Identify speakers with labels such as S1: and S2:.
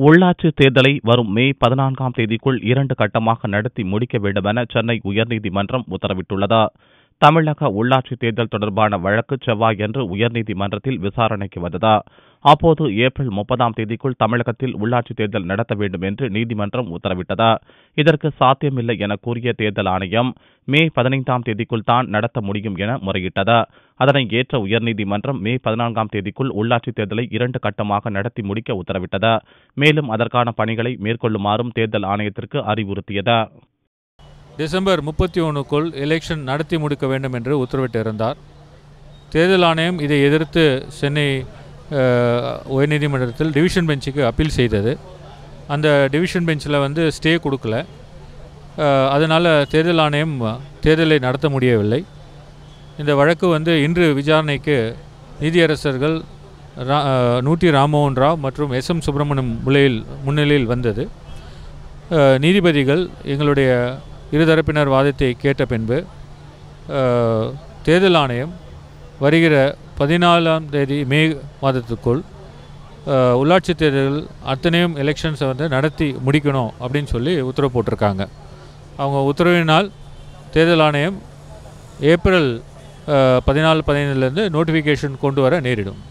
S1: உள்ளாட்சி தேர்தலை வரும் மே 14ஆம் தேதிக்குள் 2 கட்டமாக நடத்தி முடிக்க வேண்டுமென சென்னை உயர்நீதிமன்றம் உத்தரவிட்டுள்ளது. தமிழக உள்ளாட்சி தேர்தல் தொடர்பான வழக்கு செவ்வாயன்று உயர்நீதிமன்றத்தில் விசாரணைக்கு வந்தது. அப்போது ஏப்ரல் 30ஆம் தேதிக்குள் தமிழகத்தில் உள்ளாட்சி தேர்தல் நடத்த வேண்டும் என்று நீதிமன்றம் உத்தரவிட்டது. இதற்கு சாத்தியமில்லை என கூறிய தேர்தல் ஆணையம் மே 15ஆம் தேதிக்குள் தான் நடத்த முடியும் என முறையிட்டது. அதனை ஏற்ற உயர்நீதிமன்றம் மே 14ஆம் தேதிக்குள் உள்ளாட்சி தேர்தலை 2 கட்டமாக நடத்தி முடிக்க உத்தரவிட்டது. மேலும் அதற்கான பணிகளை மேற்கொள்ளுமாறும் தேர்தல் ஆணையத்திற்கு அறிவுறுத்தியது.
S2: டிசம்பர் 31க்குள் எலெக்ஷன் நடத்தி முடிக்க வேண்டும் என்று உத்தரவிட்டிருந்தார். தேர்தல் ஆணையம் இதை எதிர்த்து சென்னை உயர்நீதிமன்றத்தில் டிவிஷன் பெஞ்சுக்கு அப்பீல் செய்தது. அந்த டிவிஷன் பெஞ்சில் ஸ்டே கொடுக்கல. அதனால் தேர்தல் ஆணையம் தேர்தலை நடத்த முடியவில்லை. இந்த வழக்கு இன்று விசாரணைக்கு நீதியரசர்கள் நூட்டி ராம்மோகன் ராவ் மற்றும் எஸ்.எம். சுப்பிரமணியம் முன்னிலையில் வந்தது. நீதிபதிகள் எங்களுடைய இருதரப்பினர் வாதத்தை கேட்ட பின்பு தேர்தல் ஆணையம் வருகிற 14ஆம் தேதி மே மாதத்துக்குள் உள்ளாட்சி தேர்தல் அத்தனையும் எலெக்ஷன்ஸை நடத்தி முடிக்கணும் அப்படின்னு சொல்லி உத்தரவு போட்டிருக்காங்க. அவங்க உத்தரவினால் தேர்தல் ஆணையம் ஏப்ரல் 14-15 நோட்டிஃபிகேஷன் கொண்டு வர நேரிடும்.